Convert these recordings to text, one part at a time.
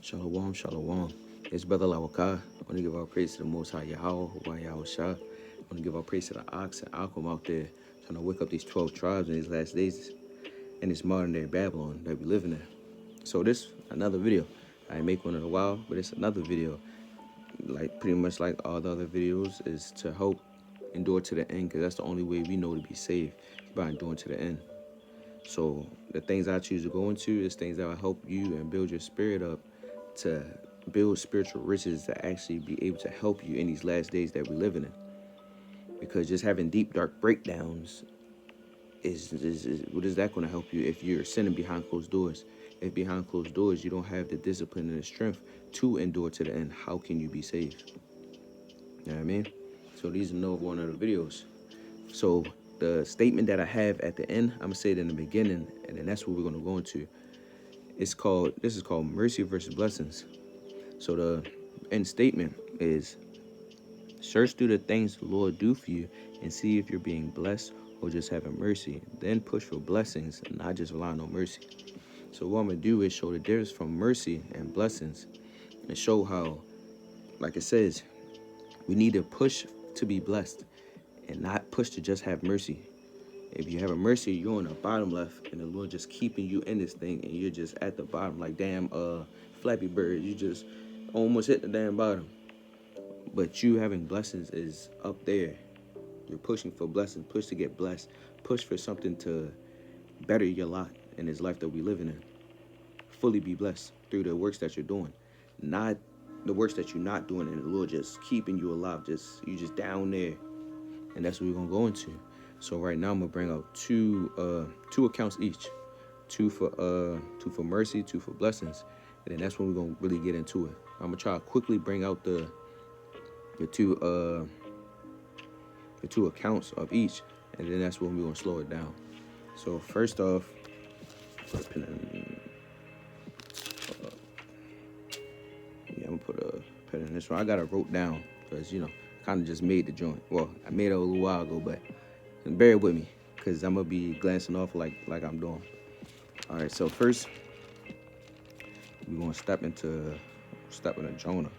Shalom, shalom. It's Brother Lawakah. I want to give our praise to the Most High Yahweh, Yahweh Shah. I want to give our praise to the Ox and Alchem out there trying to wake up these 12 tribes in these last days in this modern day Babylon that we live in. So this another video. I didn't make one in a while, but it's another video. Like pretty much like all the other videos is to help endure to the end, because that's the only way we know to be saved, by enduring to the end. So the things I choose to go into is things that will help you and build your spirit up to build spiritual riches to actually be able to help you in these last days that we're living in. Because just having deep, dark breakdowns is what is that going to help you if you're sinning behind closed doors? If behind closed doors you don't have the discipline and the strength to endure to the end, how can you be saved? You know what I mean? So these are no one of the videos. So the statement that I have at the end, I'm gonna say it in the beginning, and then that's what we're gonna go into. This is called mercy versus blessings. So the end statement is: search through the things the Lord do for you and see if you're being blessed or just having mercy. Then push for blessings and not just relying on mercy. So what I'm gonna do is show the difference from mercy and blessings, and show how, like it says, we need to push to be blessed and not push to just have mercy. If you have a mercy, you're on the bottom left, and the Lord just keeping you in this thing, and you're just at the bottom, like damn Flappy Bird. You just almost hit the damn bottom. But you having blessings is up there. You're pushing for blessings, push to get blessed, push for something to better your lot in this life that we living in. Fully be blessed through the works that you're doing, not the works that you're not doing, and the Lord just keeping you alive. You just down there, and that's what we're gonna go into. So right now I'm gonna bring out two accounts each, two for mercy, two for blessings, and then that's when we're gonna really get into it. I'm gonna try to quickly bring out the two accounts of each, and then that's when we're gonna slow it down. So first off, put a pen in, I'm gonna put a pen in this one. I got it wrote down because kind of just made the joint. Well, I made it a little while ago, but bear with me, because I'm going to be glancing off like I'm doing. All right, so first, we're going to step into Jonah.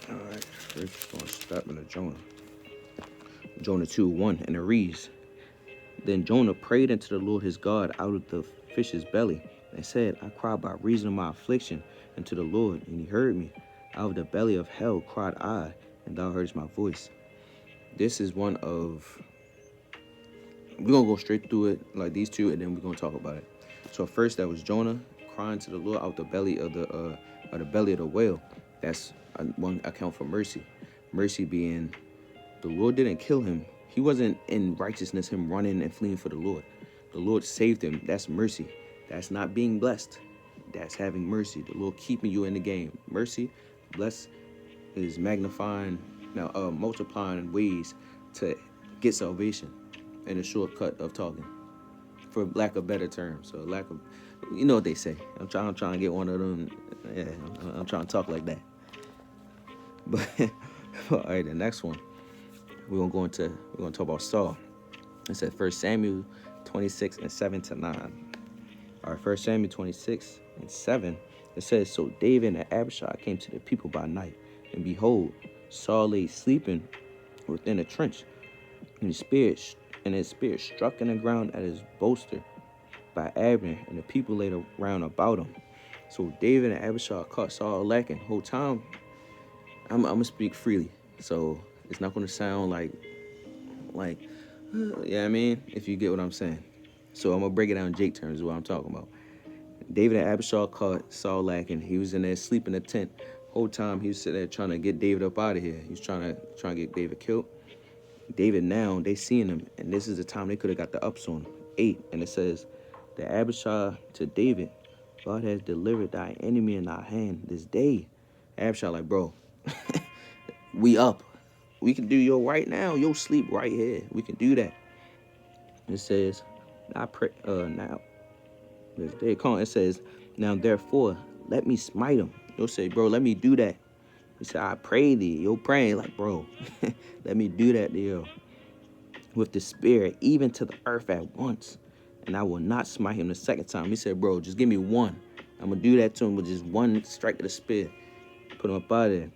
All right, first, we're going to step into Jonah. Jonah 2:1, and it reads, Then Jonah prayed unto the Lord his God out of the fish's belly, and said, I cried by reason of my affliction unto the Lord, and he heard me. Out of the belly of hell cried I, and thou heardest my voice. This is one of, we're going to go straight through it, like these two, and then we're going to talk about it. So first, that was Jonah crying to the Lord out the belly of the whale. That's one account for mercy. Mercy being, the Lord didn't kill him. He wasn't in righteousness, him running and fleeing for the Lord. The Lord saved him. That's mercy. That's not being blessed. That's having mercy. The Lord keeping you in the game. Mercy, bless, is magnifying, multiplying ways to get salvation, and a shortcut of talking, for lack of better terms. So lack of, what they say. I'm trying to get one of them. Yeah, I'm trying to talk like that. But all right, the next one we're gonna talk about Saul. It said 1 Samuel 26:7-9. All right, 1 Samuel 26:7. It says, So David and Abishai came to the people by night, and behold, Saul lay sleeping within a trench, and his spear struck in the ground at his bolster by Abner, and the people laid around about him. So David and Abishai caught Saul lacking. Whole time, I'm gonna speak freely, so it's not gonna sound like, yeah, I mean, if you get what I'm saying. So I'm gonna break it down in Jake terms, is what I'm talking about. David and Abishai caught Saul lacking. He was in there sleeping in the tent. Whole time he was sitting there trying to get David up out of here. He was trying to get David killed. David, now they seeing him, and this is the time they could have got the ups on him. 8, and it says, the Abishai to David, God has delivered thy enemy in thy hand this day. Abishai like, bro, we up. We can do your right now. Your sleep right here. We can do that. It says, I pray. Now, this day calling. It says, now therefore, let me smite him. You'll say, bro, let me do that. He said, I pray thee. You're praying like, bro, let me do that, deal. With the spirit, even to the earth at once. and I will not smite him the second time. He said, bro, just give me one. I'm going to do that to him with just one strike of the spear. Put him up out of there.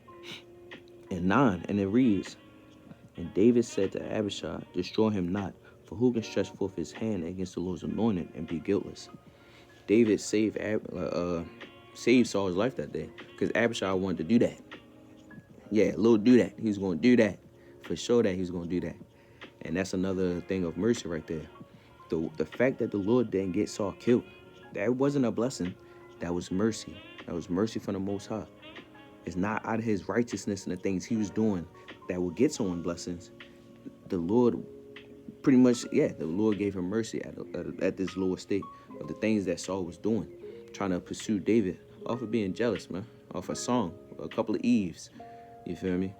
And 9, and it reads, and David said to Abishai, destroy him not, for who can stretch forth his hand against the Lord's anointed and be guiltless? David saved Saul's life that day because Abishai wanted to do that. Yeah, Lord, do that. He's going to do that. For sure that he's going to do that. And that's another thing of mercy right there. The fact that the Lord didn't get Saul killed, that wasn't a blessing. That was mercy. That was mercy from the Most High. It's not out of his righteousness and the things he was doing that would get someone blessings. The Lord pretty much, the Lord gave him mercy at this lower state of the things that Saul was doing, trying to pursue David off of being jealous, man, off a song, a couple of Eves. You feel me?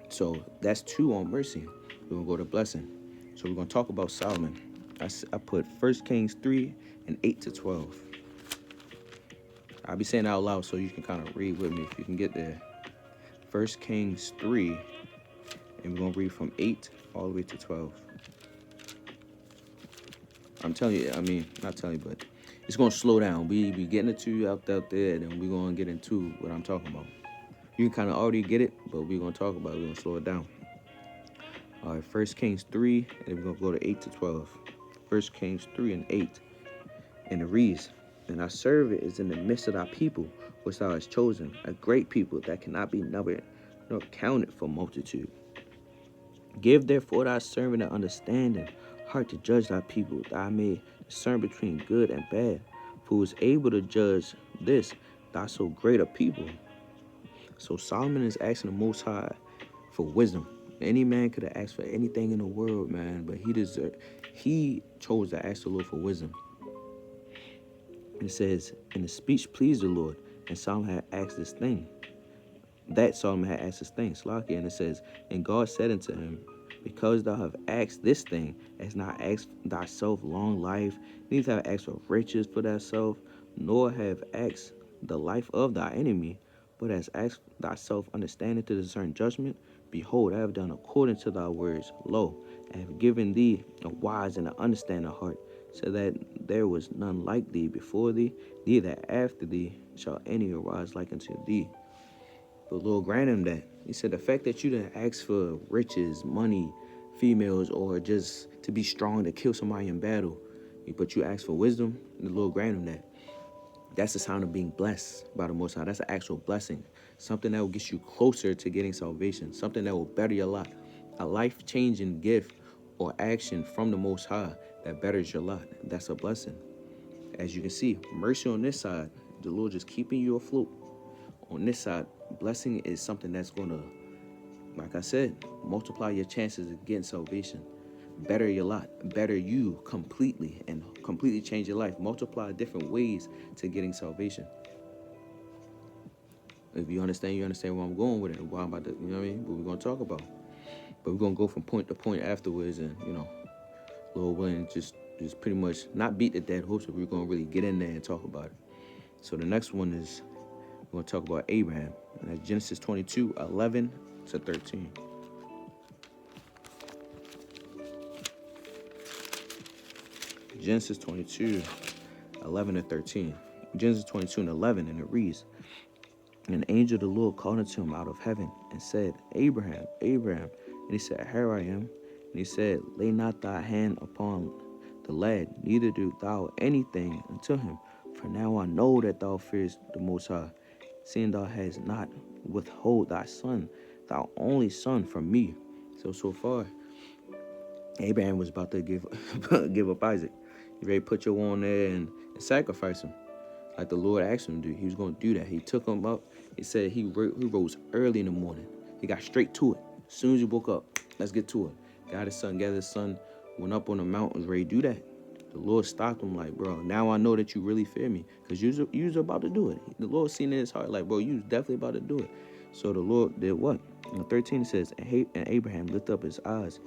So that's 2 on mercy. We're going to go to blessing. So we're going to talk about Solomon. I put 1 Kings 3 and 8 to 12. I'll be saying it out loud so you can kind of read with me if you can get there. 1 Kings 3, and we're going to read from 8 all the way to 12. I'm telling you, not telling you, but it's going to slow down. We be getting it to you out there, and then we're going to get into what I'm talking about. You can kind of already get it, but we're going to talk about it. We're going to slow it down. All right, 1 Kings 3, and we're going to go to 8 to 12. 1 Kings 3 and 8. And it reads, and our servant is in the midst of thy people, which thou hast chosen, a great people that cannot be numbered nor counted for multitude. Give therefore thy servant an understanding, heart to judge thy people, that I may discern between good and bad. For who is able to judge this, thy so great a people? So Solomon is asking the Most High for wisdom. Any man could have asked for anything in the world, man, but he chose to ask the Lord for wisdom. And it says, and the speech pleased the Lord, and Solomon had asked this thing. Slaki, and it says, and God said unto him, because thou have asked this thing, hast not asked thyself long life, neither have asked for riches for thyself, nor have asked the life of thy enemy, but hast asked thyself understanding to discern judgment. Behold, I have done according to thy words. Lo, I have given thee a wise and an understanding heart, so that there was none like thee before thee, neither after thee shall any arise like unto thee. The Lord granted him that. He said, the fact that you didn't ask for riches, money, females, or just to be strong to kill somebody in battle, but you asked for wisdom, the Lord granted him that. That's a sign of being blessed by the Most High. That's an actual blessing. Something that will get you closer to getting salvation. Something that will better your lot. A life-changing gift or action from the Most High that betters your lot. That's a blessing. As you can see, mercy on this side, the Lord just keeping you afloat. On this side, blessing is something that's going to, like I said, multiply your chances of getting salvation. Better your lot, better you completely, and completely change your life. Multiply different ways to getting salvation. If you understand where I'm going with it, and why I'm about to, you know what I mean? What we're going to talk about. But we're going to go from point to point afterwards, and, Lord willing, just pretty much not beat the dead horse, but we're going to really get in there and talk about it. So the next one is, we're going to talk about Abraham. And that's Genesis 22, 11 to 13. Genesis 22, 11 to 13. Genesis 22 and 11, and it reads, and an angel of the Lord called unto him out of heaven, and said, Abraham, Abraham. And he said, here I am. And he said, lay not thy hand upon the lad, neither do thou anything unto him. For now I know that thou fearest the Most High, seeing thou hast not withhold thy son, thy only son, from me. So far, Abraham was about to give up Isaac. He ready to put your on there and sacrifice him, like the Lord asked him to do. He was going to do that. He took him up. He said he rose early in the morning. He got straight to it. As soon as he woke up, let's get to it. Got his son, gathered his son, went up on the mountain, was ready to do that. The Lord stopped him like, bro, now I know that you really fear me, because you was about to do it. The Lord seen in his heart like, bro, you was definitely about to do it. So the Lord did what? In 13 it says, and Abraham lifted up his eyes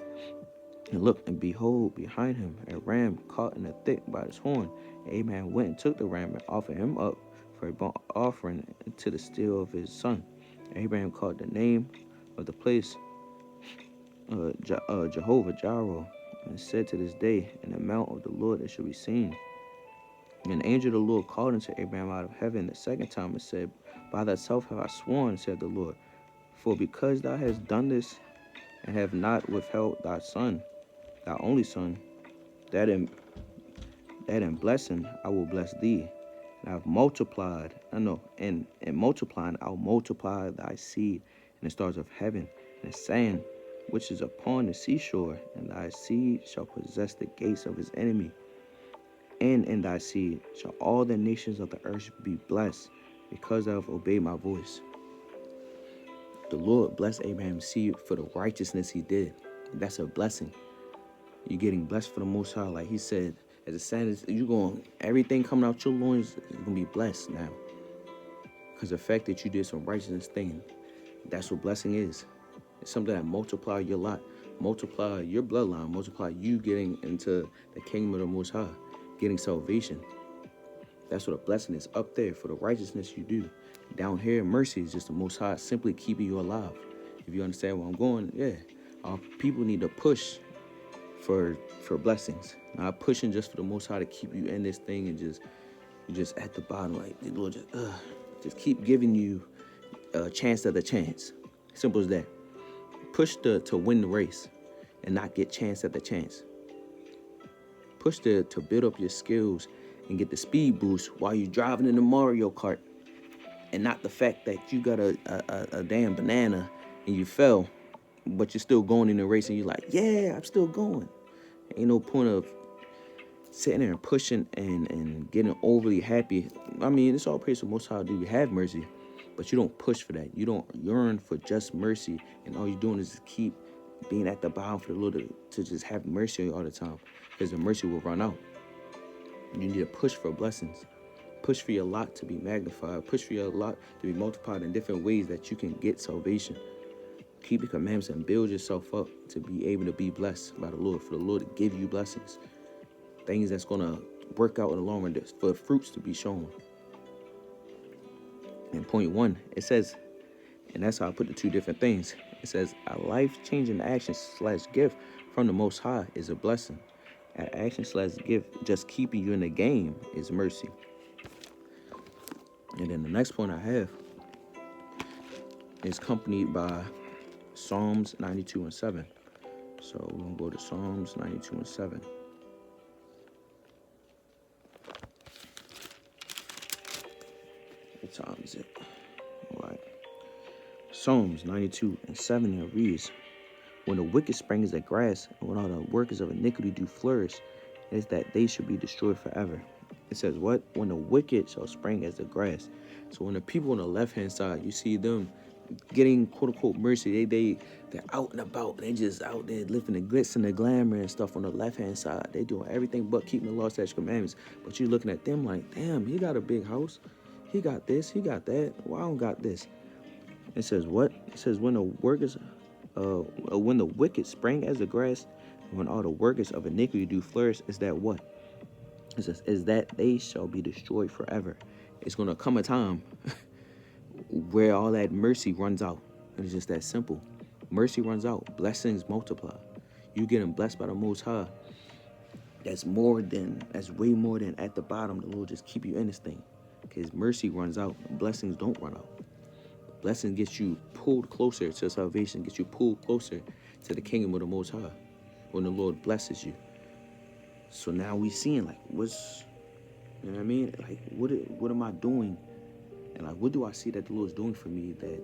and looked, and behold, behind him a ram caught in a thick by his horn. And Abraham went and took the ram and offered him up for a burnt offering to the still of his son. And Abraham called the name of the place Jehovah Jireh, And it said to this day, in the mount of the Lord it shall be seen. And the angel of the Lord called unto Abraham out of heaven the second time and said, By thyself have I sworn, said the Lord, for because thou hast done this, and have not withheld thy son, thy only son, that in blessing I will bless thee. And I've multiplied, and multiplying I'll multiply thy seed in the stars of heaven, and the sand which is upon the seashore, and thy seed shall possess the gates of his enemy. And in thy seed shall all the nations of the earth be blessed, because thou hast obeyed my voice. The Lord blessed Abraham's seed for the righteousness he did. That's a blessing. You're getting blessed for the Most High. Like he said, as a sand, everything coming out your loins is going to be blessed now. Because the fact that you did some righteousness thing, that's what blessing is. It's something that multiply your lot, multiply your bloodline, multiply you getting into the kingdom of the Most High, getting salvation. That's what a blessing is up there for the righteousness you do. Down here, mercy is just the Most High simply keeping you alive. If you understand where I'm going, yeah. Our people need to push for blessings. Not pushing just for the Most High to keep you in this thing and just at the bottom, like the Lord just keep giving you a chance at the chance. Simple as that. Push to win the race and not get chance at the chance. Push to build up your skills and get the speed boost while you're driving in the Mario Kart, and not the fact that you got a damn banana and you fell, but you're still going in the race and you're like, yeah, I'm still going. Ain't no point of sitting there and pushing and getting overly happy. I mean, it's all praise to Most High. Do you have mercy? But you don't push for that. You don't yearn for just mercy, and all you're doing is just keep being at the bottom for the Lord to just have mercy on you all the time, because the mercy will run out. You need to push for blessings. Push for your lot to be magnified. Push for your lot to be multiplied in different ways that you can get salvation. Keep the commandments and build yourself up to be able to be blessed by the Lord, for the Lord to give you blessings. Things that's going to work out in the long run, for fruits to be shown. And point 1, it says, and that's how I put the two different things. It says, a life-changing action/gift from the Most High is a blessing. An action/gift just keeping you in the game is mercy. And then the next point I have is accompanied by Psalms 92:7. So we're going to go to Psalms 92:7. What time is it? All right. Psalms 92:7, it reads, when the wicked spring as the grass, and when all the workers of iniquity do flourish, is that they should be destroyed forever. It says what? When the wicked shall spring as the grass. So when the people on the left-hand side, you see them getting quote-unquote mercy, they're out and about. They just out there living the glitz and the glamour and stuff on the left-hand side. They doing everything but keeping the law, statutes, commandments. But you're looking at them like, damn, he got a big house. He got this, he got that. Well, I don't got this. It says what? It says when the wicked spring as the grass, when all the workers of iniquity do flourish, is that what? It says, is that they shall be destroyed forever. It's going to come a time where all that mercy runs out. And it's just that simple. Mercy runs out. Blessings multiply. You getting blessed by the Most High. That's way more than at the bottom. The Lord just keep you in this thing. Because mercy runs out. Blessings don't run out. Blessing gets you pulled closer to salvation, gets you pulled closer to the kingdom of the Most High when the Lord blesses you. So now we seeing like you know what I mean? Like what am I doing? And like what do I see that the Lord's doing for me? That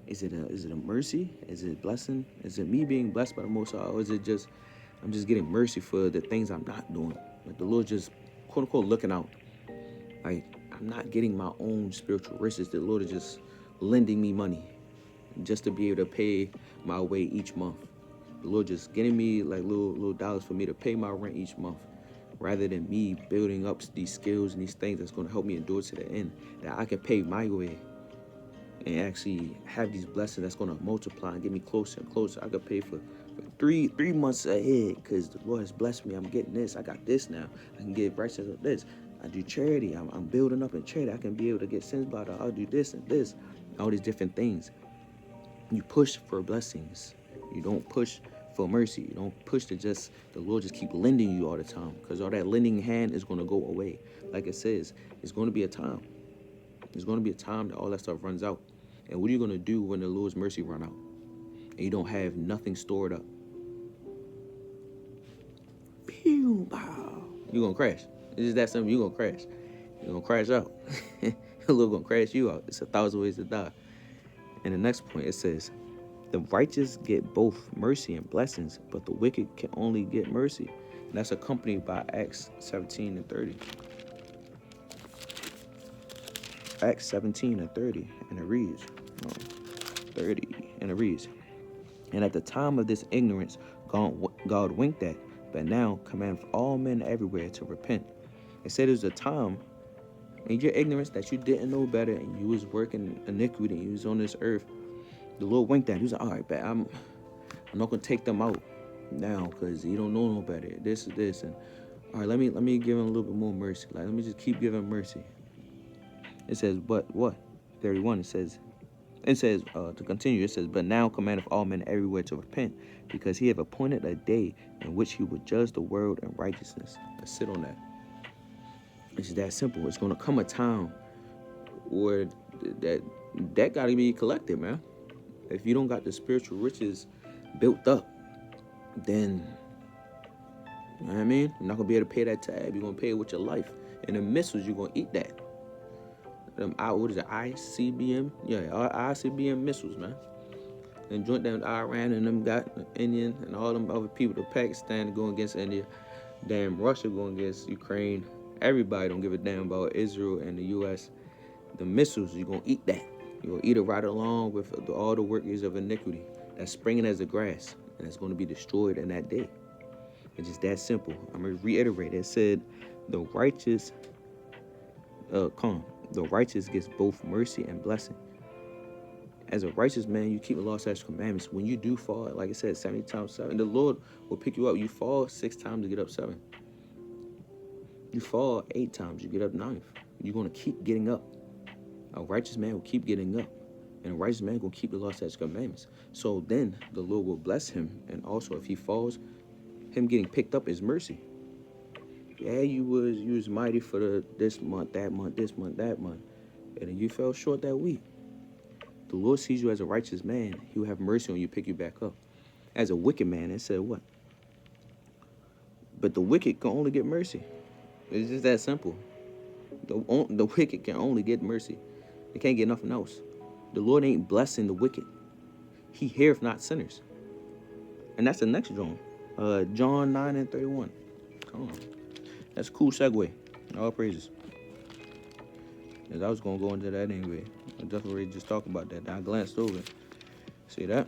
is it a mercy? Is it a blessing? Is it me being blessed by the Most High? Or is it just I'm just getting mercy for the things I'm not doing? Like the Lord just quote unquote looking out. Like I'm not getting my own spiritual riches. The Lord is just lending me money just to be able to pay my way each month. The Lord just getting me like little dollars for me to pay my rent each month, rather than me building up these skills and these things that's going to help me endure to the end, that I can pay my way and actually have these blessings that's going to multiply and get me closer and closer. I could pay for three months ahead because the Lord has blessed me. I'm getting this. I got this now. I can get righteousness of this. I do charity. I'm building up in charity. I can be able to get sins blotted. I'll do this and this. All these different things. You push for blessings. You don't push for mercy. You don't push to just the Lord just keep lending you all the time, because all that lending hand is going to go away. Like it says, it's going to be a time. There's going to be a time that all that stuff runs out. And what are you going to do when the Lord's mercy run out and you don't have nothing stored up? Pew, pow. You're going to crash. It's just that simple. You're going to crash. You're going to crash out. The Lord going to crash you out. It's 1,000 ways to die. And the next point, it says, the righteous get both mercy and blessings, but the wicked can only get mercy. And that's accompanied by Acts 17 and 30. Acts 17 and 30. And it reads, 30. And it reads, and at the time of this ignorance, God winked at, but now commandeth all men everywhere to repent. It said there's a time in your ignorance that you didn't know better and you was working iniquity and you was on this earth. The Lord winked at. He was like, all right, but I'm not gonna take them out now because you don't know no better. This is this, and all right, let me give him a little bit more mercy. Like, let me just keep giving mercy. It says, but what? 31. It says to continue. It says, but now commandeth all men everywhere to repent, because he have appointed a day in which he will judge the world in righteousness. Let's sit on that. It's just that simple. It's gonna come a time where that gotta be collected, man. If you don't got the spiritual riches built up, then, you know what I mean? You're not going to be able to pay that tab. You're going to pay it with your life. And the missiles, you're going to eat that. What is it, ICBM? Yeah, ICBM missiles, man. And joint down Iran and them got Indian and all them other people, the Pakistan going against India. Damn, Russia going against Ukraine. Everybody don't give a damn about Israel and the U.S. The missiles, you're going to eat that. You're going to eat it right along with all the workers of iniquity that's springing as a grass, and it's going to be destroyed in that day. It's just that simple. I'm going to reiterate. It said, the righteous gets both mercy and blessing. As a righteous man, you keep the law, statutes, commandments. When you do fall, like I said, 70 times 7, the Lord will pick you up. You fall 6 times to get up 7. You fall 8 times, you get up 9th. You're going to keep getting up. A righteous man will keep getting up. And a righteous man will keep the law, statutes, commandments. So then the Lord will bless him. And also, if he falls, him getting picked up is mercy. Yeah, you was mighty for this month, that month, this month, that month. And then you fell short that week. The Lord sees you as a righteous man. He will have mercy on you, pick you back up. As a wicked man, it said what? But the wicked can only get mercy. It's just that simple. The wicked can only get mercy. They can't get nothing else. The Lord ain't blessing the wicked. He heareth not sinners. And that's the next John. John 9 and 31. Come on. That's a cool segue. All praises. Because I was going to go into that anyway. I definitely just talked about that. I glanced over it. See that?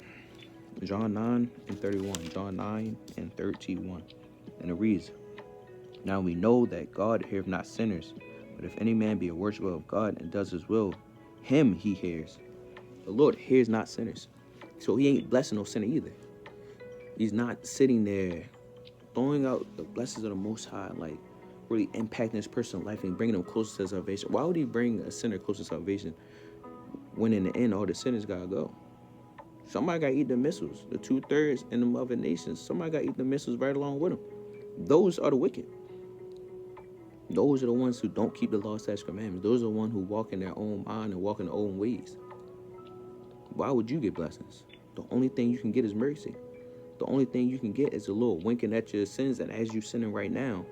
John 9 and 31. John 9 and 31. And it reads, now we know that God heareth not sinners, but if any man be a worshiper of God and does his will, him he hears. The Lord hears not sinners. So he ain't blessing no sinner either. He's not sitting there throwing out the blessings of the Most High, like really impacting this person's life and bringing them closer to salvation. Why would he bring a sinner closer to salvation when in the end all the sinners gotta go? Somebody gotta eat the missiles. The 2/3 in the other nations, somebody gotta eat the missiles right along with them. Those are the wicked. Those are the ones who don't keep the law, statutes, commandments. Those are the ones who walk in their own mind and walk in their own ways. Why would you get blessings? The only thing you can get is mercy. The only thing you can get is the Lord winking at your sins, and as you're sinning right now.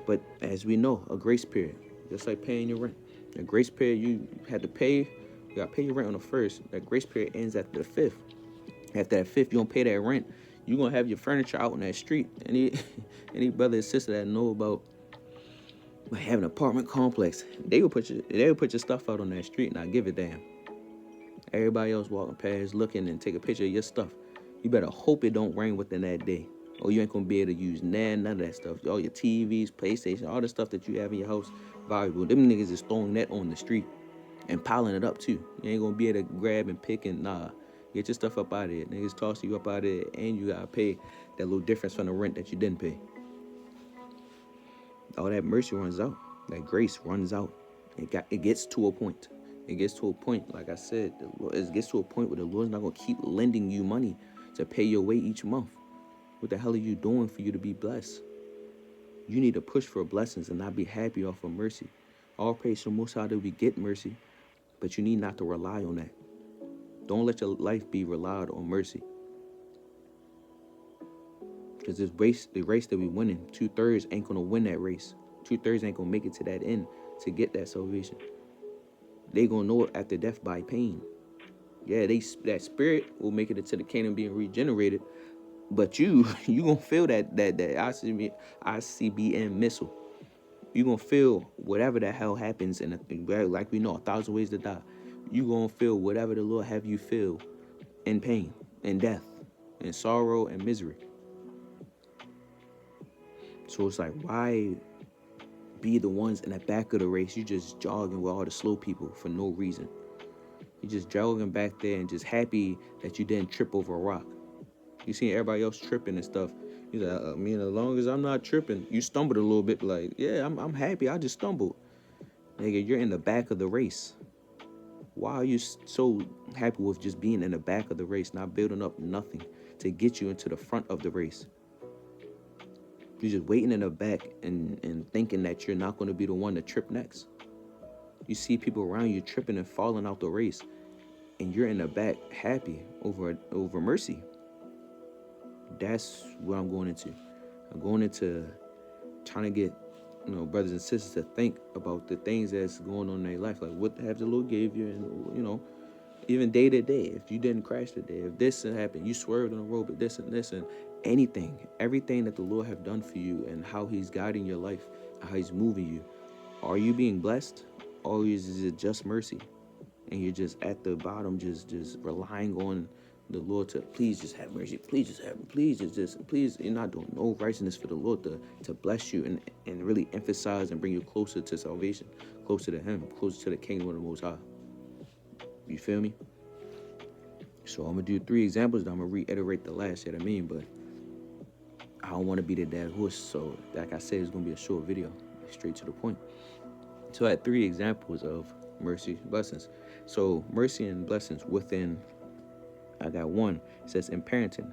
But as we know, a grace period, just like paying your rent. A grace period, you had to pay, you got to pay your rent on the 1st. That grace period ends after the 5th. After that 5th, you don't pay that rent, you're going to have your furniture out on that street. Any brother or sister that know about having an apartment complex, they will put your stuff out on that street and not give a damn. Everybody else walking past, looking and take a picture of your stuff. You better hope it don't rain within that day, or you ain't gonna be able to use none of that stuff. All your TVs, PlayStation, all the stuff that you have in your house, valuable. Them niggas is throwing that on the street and piling it up too. You ain't gonna be able to grab and pick and get your stuff up out of it. Niggas toss you up out of it, and you gotta pay that little difference from the rent that you didn't pay. All that mercy runs out. That grace runs out. It gets to a point. It gets to a point, like I said, it gets to a point where the Lord's not going to keep lending you money to pay your way each month. What the hell are you doing for you to be blessed? You need to push for blessings and not be happy off of mercy. All praise to the Most High that we get mercy, but you need not to rely on that. Don't let your life be relied on mercy. Because this race, the race that we winning, 2/3 ain't gonna win that race. 2/3 ain't gonna make it to that end to get that salvation. They gonna know it after death by pain. Yeah, that spirit will make it into the kingdom being regenerated, but you gonna feel that ICBM missile. You gonna feel whatever the hell happens, and like we know, 1,000 ways to die. You gonna feel whatever the Lord have you feel in pain, in death, in sorrow, and misery. So it's like, why be the ones in the back of the race? You just jogging with all the slow people for no reason. You just jogging back there and just happy that you didn't trip over a rock. You see everybody else tripping and stuff. He's like, I mean, as long as I'm not tripping, you stumbled a little bit, like, yeah, I'm happy. I just stumbled. Nigga, you're in the back of the race. Why are you so happy with just being in the back of the race, not building up nothing to get you into the front of the race? You're just waiting in the back and thinking that you're not going to be the one to trip next. You see people around you tripping and falling out the race, and you're in the back happy over mercy. That's what I'm going into. I'm going into trying to get, brothers and sisters to think about the things that's going on in their life. Like, what have the Lord gave you? And, even day to day, if you didn't crash today, if this happened, you swerved on the road, but this and everything that the Lord have done for you and how he's guiding your life, how he's moving you. Are you being blessed, or is it just mercy? And you're just at the bottom, just relying on the Lord to please just have mercy, please just have, please just please. You're not doing no righteousness for the Lord to bless you and really emphasize and bring you closer to salvation, closer to him, closer to the kingdom of the Most High. You feel me? So I'm gonna do 3 examples. I'm gonna reiterate the last that I mean, but I don't want to be the dead horse. So like I said, it's gonna be a short video, straight to the point. So I had 3 examples of mercy, blessings. So mercy and blessings within. I got 1. It says in parenting.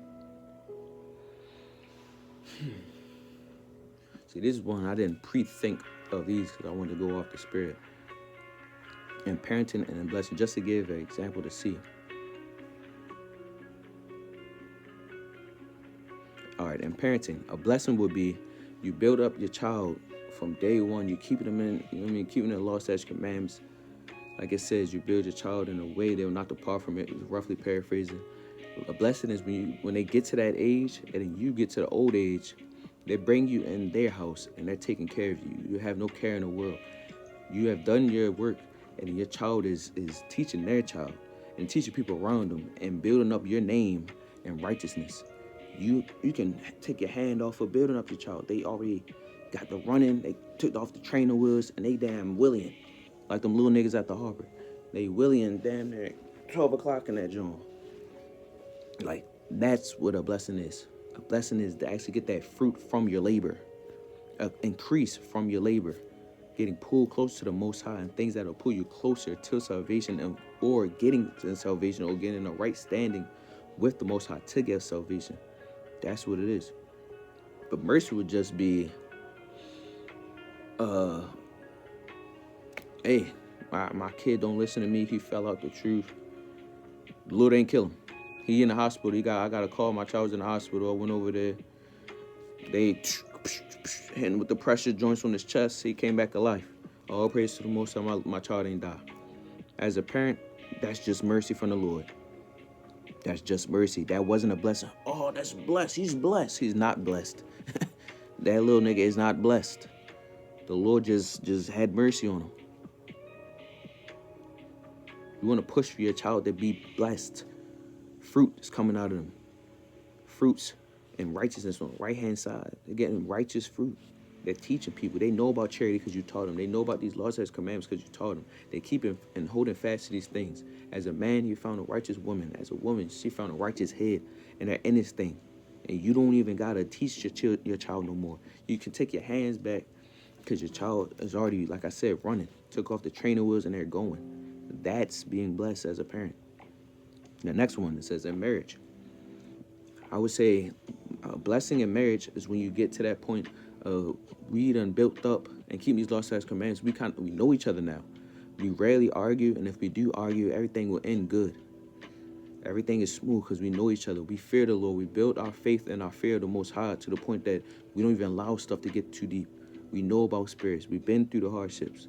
See, this is one I didn't pre-think of these because I wanted to go off the spirit. In parenting and in blessing, just to give an example to see. All right, in parenting, a blessing would be you build up your child from day one. You keep them in, keeping the law, statutes, commandments. Like it says, you build your child in a way they will not depart from it. Roughly paraphrasing. A blessing is when they get to that age and then you get to the old age, they bring you in their house and they're taking care of you. You have no care in the world. You have done your work, and your child is teaching their child and teaching people around them and building up your name and righteousness. You can take your hand off of building up your child. They already got the running. They took off the trainer wheels and they damn willing. Like them little niggas at the harbor. They willing damn near 12 o'clock in that joint. Like, that's what a blessing is. A blessing is to actually get that fruit from your labor. Increase from your labor. Getting pulled close to the Most High and things that will pull you closer to salvation or getting to salvation or getting in the right standing with the Most High to get salvation. That's what it is. But mercy would just be, hey, my kid don't listen to me. He fell out the truth. The Lord ain't kill him. He in the hospital. I got a call. My child was in the hospital. I went over there. They hitting with the pressure joints on his chest. He came back alive. All praise to the Most High. My child ain't die. As a parent, that's just mercy from the Lord. That's just mercy. That wasn't a blessing. Oh, that's blessed. He's blessed. He's not blessed. That little nigga is not blessed. The Lord just had mercy on him. You want to push for your child to be blessed. Fruit is coming out of them. Fruits and righteousness on the right-hand side. They're getting righteous fruit. They're teaching people. They know about charity because you taught them. They know about these laws and commandments because you taught them. They keep and holding fast to these things. As a man, you found a righteous woman. As a woman, she found a righteous head. And they're in this thing. And you don't even got to teach your child no more. You can take your hands back because your child is already, like I said, running. Took off the trainer wheels and they're going. That's being blessed as a parent. The next one, it says in marriage. I would say A blessing in marriage is when you get to that point of we done built up and keep these law, statutes, commandments. We know each other now. We rarely argue, and if we do argue, everything will end good. Everything is smooth because we know each other. We fear the Lord. We build our faith and our fear of the Most High to the point that we don't even allow stuff to get too deep. We know about spirits. We've been through the hardships.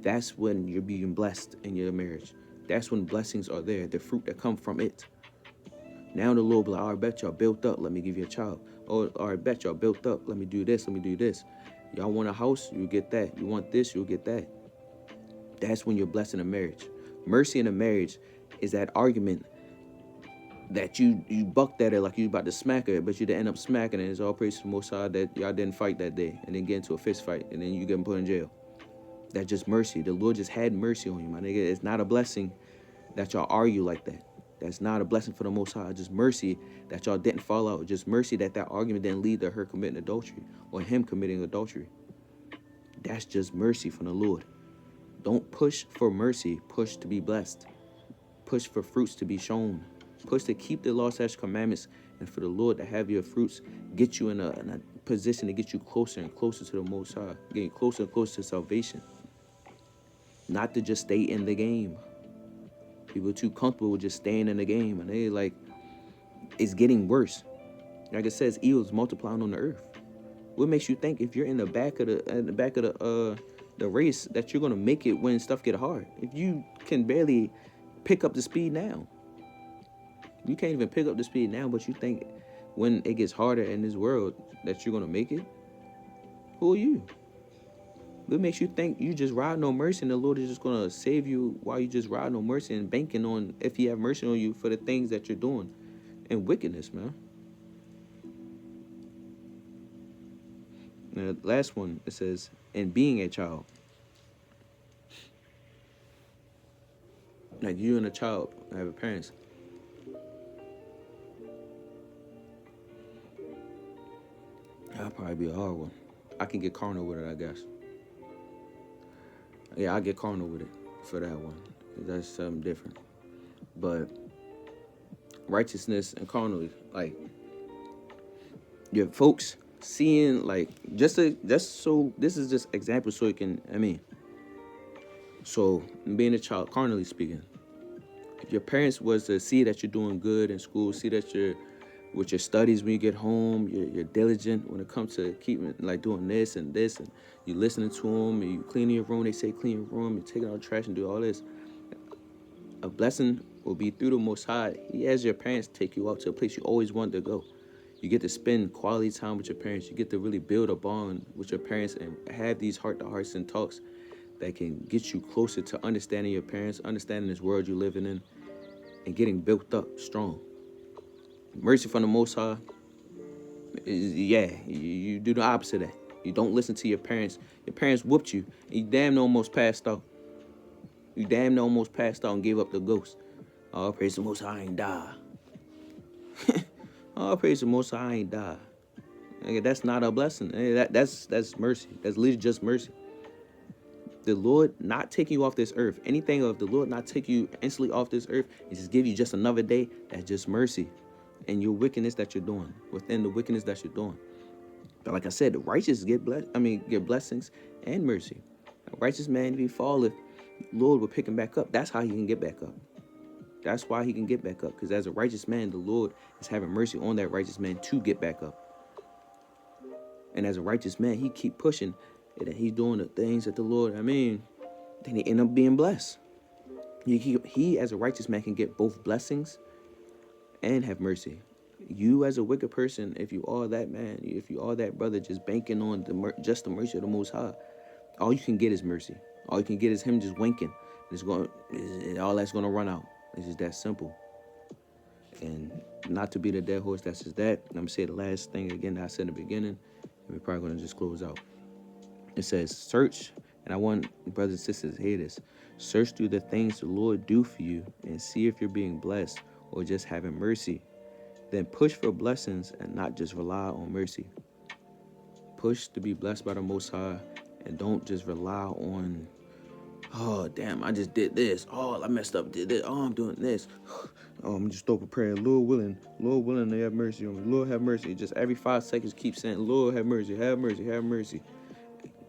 That's when you're being blessed in your marriage. That's when blessings are there, the fruit that come from it. Now the Lord will be like, I bet y'all built up, let me give you a child. Or I bet y'all built up, let me do this, let me do this. Y'all want a house, you'll get that. You want this, you'll get that. That's when you're blessed in a marriage. Mercy in a marriage is that argument that you bucked at her like you about to smack her, but you didn't end up smacking her. It's all praise to the Most High that y'all didn't fight that day and then get into a fist fight and then you get put in jail. That's just mercy. The Lord just had mercy on you, my nigga. It's not a blessing that y'all argue like that. That's not a blessing for the Most High. Just mercy that y'all didn't fall out. Just mercy that argument didn't lead to her committing adultery or him committing adultery. That's just mercy from the Lord. Don't push for mercy. Push to be blessed. Push for fruits to be shown. Push to keep the law, statutes, commandments, and for the Lord to have your fruits get you in a position to get you closer and closer to the Most High, getting closer and closer to salvation. Not to just stay in the game. People are too comfortable with just staying in the game, and they like, it's getting worse. Like it says, evils multiplying on the earth. What makes you think if you're in the back of the race that you're gonna make it when stuff get hard? If you can barely pick up the speed now, you can't even pick up the speed now, but you think when it gets harder in this world that you're gonna make it? Who are you? What makes you think you just ride no mercy and the Lord is just going to save you while you just ride no mercy and banking on if he have mercy on you for the things that you're doing and wickedness, man? Now, the last one, it says, and being a child. Like you and a child have parents. That'll probably be a hard one. I can get carnal with it, I guess. Yeah, I get carnal with it for that one. That's something different. But righteousness and carnally, like your folks seeing, like so this is just example so you can, so being a child, carnally speaking, if your parents was to see that you're doing good in school, see that you're with your studies when you get home, you're diligent when it comes to keeping, like doing this, and you listening to them, and you cleaning your room, they say clean your room, you taking out the trash and do all this. A blessing will be through the Most High. He has your parents take you out to a place you always wanted to go. You get to spend quality time with your parents. You get to really build a bond with your parents and have these heart-to-hearts and talks that can get you closer to understanding your parents, understanding this world you're living in, and getting built up strong. Mercy from the Most High is, you do the opposite of that. You don't listen to your parents. Your parents whooped you, and you damn near almost passed out. You damn near almost passed out and gave up the ghost. Oh, praise the Most High, I ain't die. Oh, praise the Most High, I ain't die. That's not a blessing. That's mercy. That's literally just mercy. The Lord not taking you off this earth. Anything of the Lord not take you instantly off this earth and just give you just another day, that's just mercy. And your wickedness that you're doing, within the wickedness that you're doing. But like I said, the righteous get blessings and mercy. A righteous man, if he falleth, Lord will pick him back up. That's how he can get back up. That's why he can get back up. Because as a righteous man, the Lord is having mercy on that righteous man to get back up. And as a righteous man, he keep pushing, and he's doing the things that the Lord, then he end up being blessed. He as a righteous man can get both blessings and have mercy. You as a wicked person, if you are that man, if you are that brother, just banking on just the mercy of the Most High, all you can get is mercy. All you can get is him just winking. All that's going to run out. It's just that simple. And not to be the dead horse, that's just that. I'm going to say the last thing again that I said in the beginning, and we're probably going to just close out. It says, search, and I want brothers and sisters to hear this, search through the things the Lord do for you and see if you're being blessed or just having mercy. Then push for blessings and not just rely on mercy. Push to be blessed by the Most High and don't just rely on, oh, damn, I just did this. Oh, I messed up, did this. Oh, I'm doing this. Just throw up a prayer. Lord willing, to have mercy on me. Lord, have mercy. Just every 5 seconds, keep saying, Lord, have mercy, have mercy, have mercy.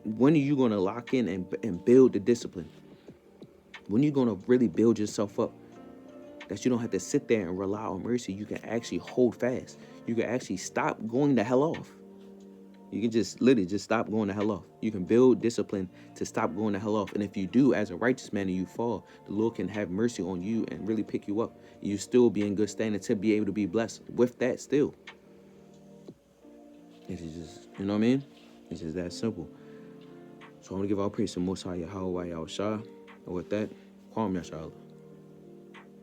When are you going to lock in and build the discipline? When are you going to really build yourself up that you don't have to sit there and rely on mercy? You can actually hold fast. You can actually stop going the hell off. You can just literally just stop going the hell off. You can build discipline to stop going the hell off. And if you do, as a righteous man, and you fall, the Lord can have mercy on you and really pick you up. You still be in good standing to be able to be blessed with that still. It's just, you know what I mean? It's just that simple. So I want to give all praise to Most High Yahweh Yahweh Shah. And with that, Kwam Yashala.